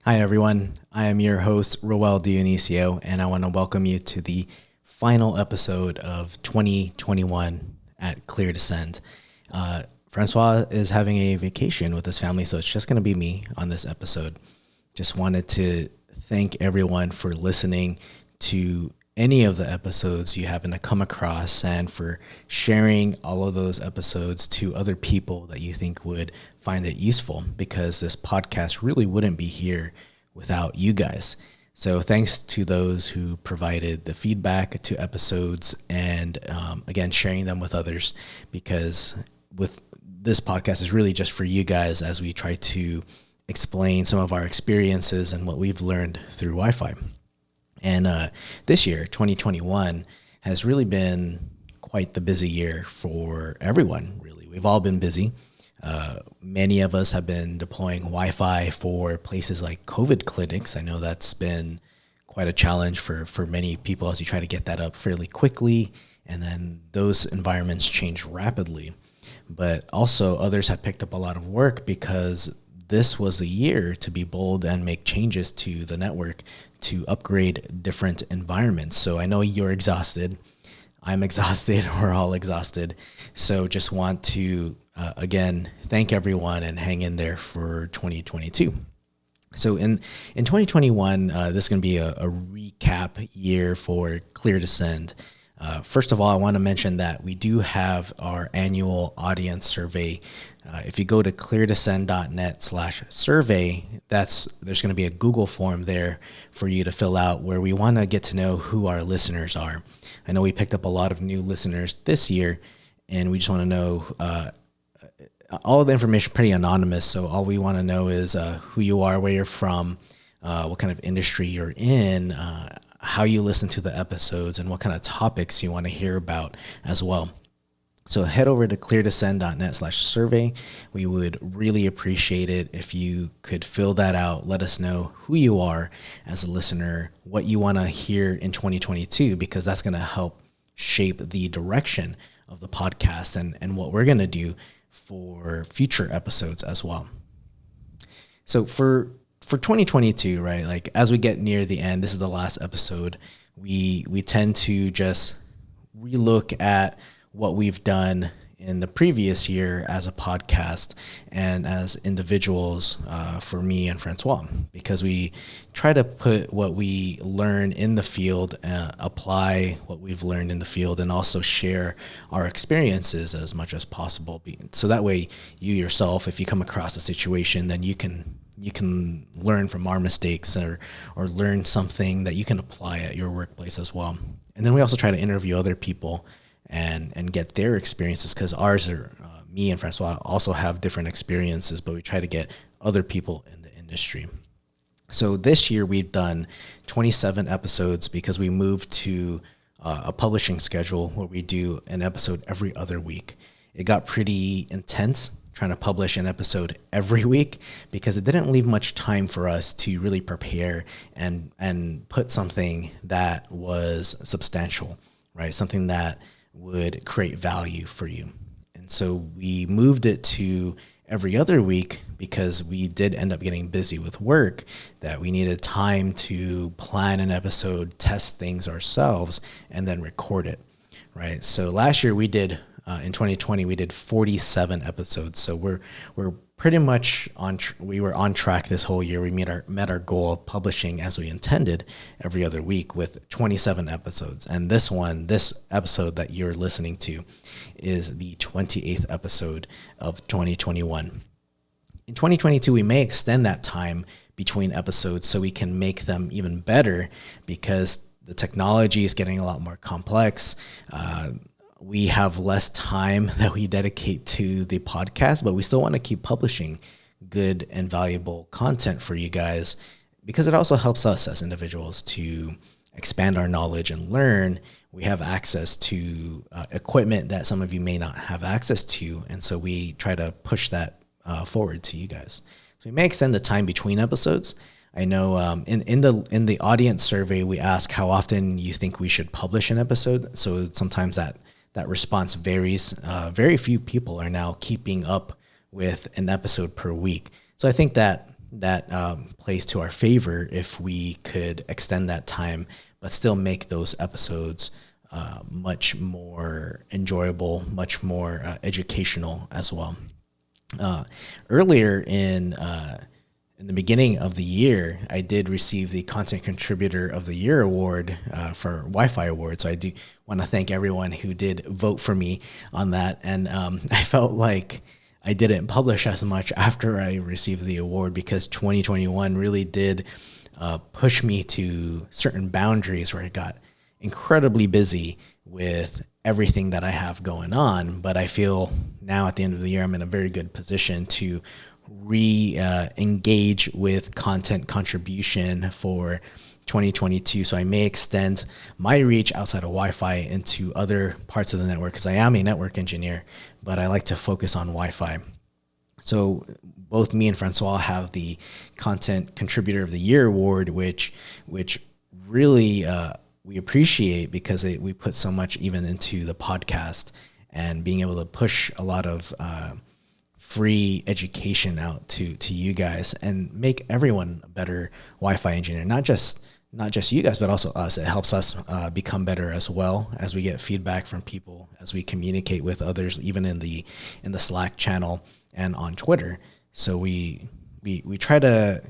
Hi, everyone. I am your host, Roel Dionisio, and I want to welcome you to the final episode of 2021 at Clear Descent. Francois is having a vacation with his family, so it's just going to be me on this episode. Just wanted to thank everyone for listening to any of the episodes you happen to come across and for sharing all of those episodes to other people that you think would find it useful, because this podcast really wouldn't be here without you guys. So thanks to those who provided the feedback to episodes and again, sharing them with others, because with this podcast is really just for you guys as we try to explain some of our experiences and what we've learned through Wi-Fi. And this year, 2021, has really been quite the busy year for everyone, really. We've all been busy. Many of us have been deploying Wi-Fi for places like COVID clinics. I know that's been quite a challenge for many people as you try to get that up fairly quickly. And then those environments change rapidly. But also others have picked up a lot of work because this was a year to be bold and make changes to the network to upgrade different environments. So I know you're exhausted. I'm exhausted. We're all exhausted. So just want to, again, thank everyone and hang in there for 2022. So in 2021, this is going to be a recap year for Clear Descent. First of all, I want to mention that we do have our annual audience survey. If you go to cleardescend.net/survey, there's going to be a Google form there for you to fill out where we want to get to know who our listeners are. I know we picked up a lot of new listeners this year, and we just want to know all of the information pretty anonymous. So all we want to know is who you are, where you're from, what kind of industry you're in, how you listen to the episodes, and what kind of topics you want to hear about as well. So head over to cleardescend.net/survey. We would really appreciate it if you could fill that out. Let us know who you are as a listener, what you want to hear in 2022, because that's going to help shape the direction of the podcast and what we're going to do for future episodes as well. So for 2022, right, like as we get near the end, this is the last episode, we tend to just relook at what we've done in the previous year as a podcast and as individuals, for me and Francois, because we try to put what we learn in the field, apply what we've learned in the field, and also share our experiences as much as possible. So that way you yourself, if you come across a situation, then you can learn from our mistakes or learn something that you can apply at your workplace as well. And then we also try to interview other people and get their experiences, because ours are, me and Francois also have different experiences, but we try to get other people in the industry. So this year we've done 27 episodes because we moved to a publishing schedule where we do an episode every other week. It got pretty intense trying to publish an episode every week because it didn't leave much time for us to really prepare and put something that was substantial, right? Something that would create value for you. And so we moved it to every other week because we did end up getting busy with work, that we needed time to plan an episode, test things ourselves, and then record it, right? So last year we did, in 2020, we did 47 episodes. So we're pretty much we were on track this whole year. We met our goal of publishing as we intended every other week with 27 episodes. And this episode that you're listening to is the 28th episode of 2021. In 2022, we may extend that time between episodes so we can make them even better, because the technology is getting a lot more complex. We have less time that we dedicate to the podcast, but we still want to keep publishing good and valuable content for you guys, because it also helps us as individuals to expand our knowledge and learn. We have access to equipment that some of you may not have access to, and so we try to push that forward to you guys. So we may extend the time between episodes. I know in the audience survey, we ask how often you think we should publish an episode. So sometimes that response varies. Very few people are now keeping up with an episode per week. So I think that that plays to our favor if we could extend that time, but still make those episodes much more enjoyable, much more educational as well. Earlier in the beginning of the year, I did receive the Content Contributor of the Year award for Wi-Fi Awards. So I do want to thank everyone who did vote for me on that. And I felt like I didn't publish as much after I received the award because 2021 really did push me to certain boundaries where I got incredibly busy with everything that I have going on. But I feel now at the end of the year, I'm in a very good position to engage with content contribution for 2022. So I may extend my reach outside of Wi-Fi into other parts of the network because I am a network engineer, but I like to focus on Wi-Fi. So both me and Francois have the Content Contributor of the Year award, which really we appreciate because we put so much even into the podcast and being able to push a lot of free education out to you guys and make everyone a better Wi-Fi engineer. Not just you guys, but also us. It helps us become better as well as we get feedback from people, as we communicate with others, even in the Slack channel and on Twitter. So we try to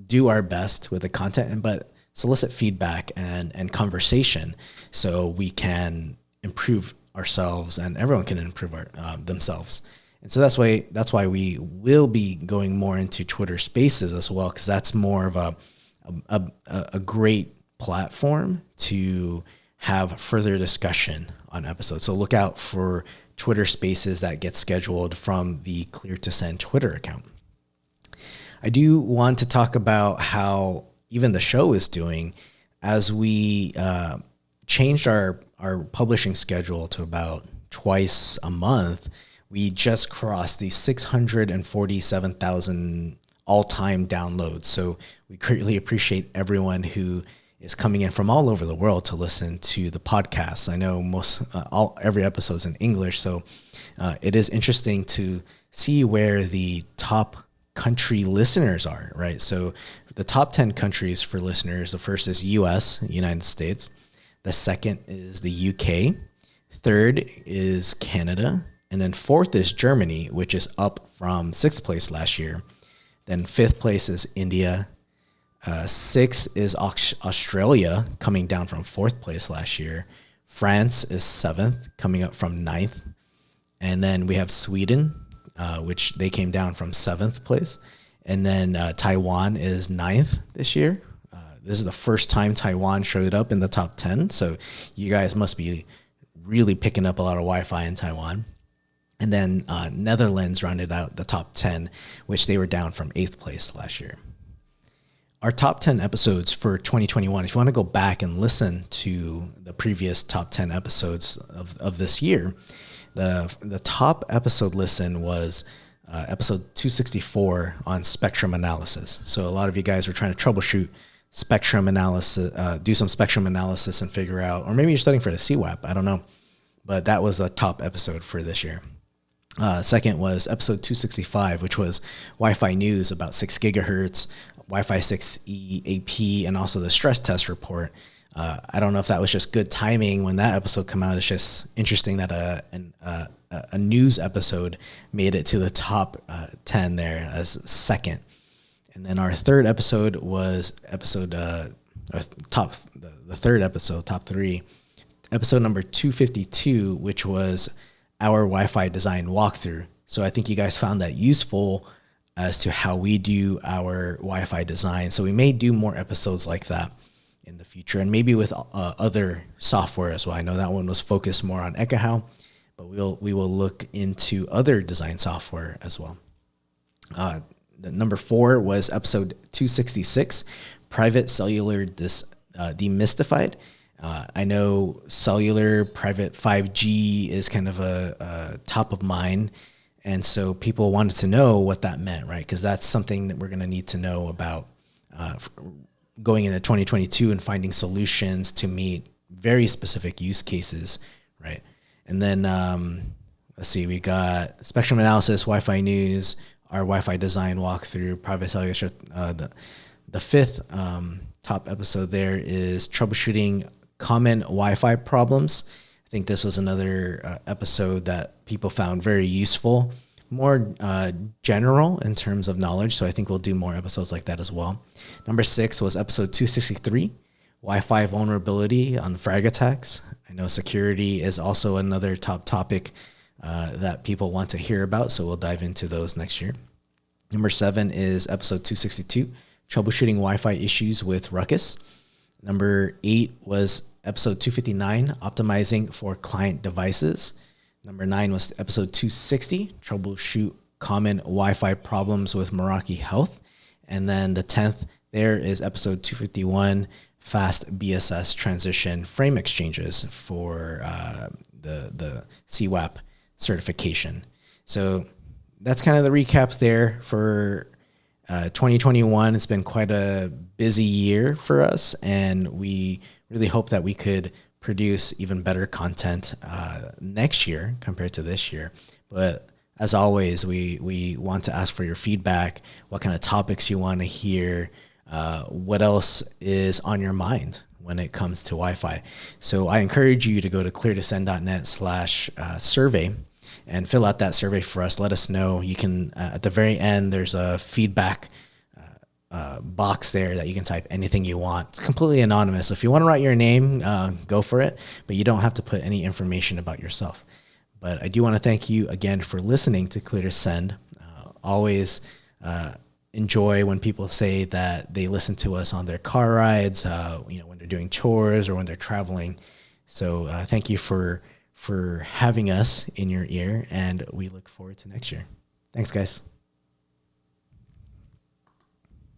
do our best with the content, but solicit feedback and conversation so we can improve ourselves and everyone can improve themselves. And so that's why we will be going more into Twitter Spaces as well, because that's more of a great platform to have further discussion on episodes. So look out for Twitter Spaces that get scheduled from the Clear to Send Twitter account. I do want to talk about how even the show is doing as we changed our publishing schedule to about twice a month. We just crossed the 647,000 all-time downloads. So we greatly appreciate everyone who is coming in from all over the world to listen to the podcast. I know every episode is in English, so it is interesting to see where the top country listeners are, right? So the top 10 countries for listeners, the first is US, United States. The second is the UK. Third is Canada. And then fourth is Germany, which is up from sixth place last year. Then fifth place is India. Sixth is Australia, coming down from fourth place last year. France is seventh, coming up from ninth. And then we have Sweden, which they came down from seventh place. And then Taiwan is ninth this year. This is the first time Taiwan showed up in the top 10. So you guys must be really picking up a lot of Wi-Fi in Taiwan. And then Netherlands rounded out the top 10, which they were down from eighth place last year. Our top 10 episodes for 2021, if you want to go back and listen to the previous top 10 episodes of this year, the top episode listen was episode 264 on spectrum analysis. So a lot of you guys were trying to troubleshoot spectrum analysis, do some spectrum analysis and figure out, or maybe you're studying for the CWAP, I don't know. But that was a top episode for this year. Second was episode 265, which was Wi-Fi news about 6 gigahertz, Wi-Fi 6E AP, and also the stress test report. I don't know if that was just good timing when that episode came out. It's just interesting that a news episode made it to the top 10 there as second. And then our third episode was the third episode, top 3, episode number 252, which was our Wi-Fi design walkthrough. So I think you guys found that useful as to how we do our Wi-Fi design. So we may do more episodes like that in the future, and maybe with other software as well. I know that one was focused more on Ekahau, but we will look into other design software as well. The number 4 was episode 266, private cellular demystified. I know cellular private 5G is kind of a top of mind. And so people wanted to know what that meant, right? Because that's something that we're going to need to know about going into 2022 and finding solutions to meet very specific use cases, right? And then let's see, we got spectrum analysis, Wi-Fi news, our Wi-Fi design walkthrough, private cellular. The fifth top episode there is troubleshooting common Wi-Fi problems. I think this was another episode that people found very useful, more general in terms of knowledge. So I think we'll do more episodes like that as well. Number 6 was episode 263, Wi-Fi vulnerability on frag attacks. I know security is also another top topic that people want to hear about, so we'll dive into those next year. Number 7 is episode 262, troubleshooting Wi-Fi issues with Ruckus. Number 8 was episode 259, optimizing for client devices. Number 9 was episode 260, troubleshoot common Wi-Fi problems with Meraki Health. And then the 10th there is episode 251, fast BSS transition frame exchanges for the CWAP certification. So that's kind of the recap there for 2021. It's been quite a busy year for us, and we really hope that we could produce even better content next year compared to this year. But as always, we want to ask for your feedback, what kind of topics you want to hear, what else is on your mind when it comes to Wi-Fi. So I encourage you to go to cleardescend.net/survey and fill out that survey for us. Let us know. You can, at the very end, there's a feedback box there that you can type anything you want. It's completely anonymous. So if you want to write your name, go for it, but you don't have to put any information about yourself. But I do want to thank you again for listening to Clear to Send. Always enjoy when people say that they listen to us on their car rides, when they're doing chores or when they're traveling. So thank you for having us in your ear, and we look forward to next year. Thanks, guys.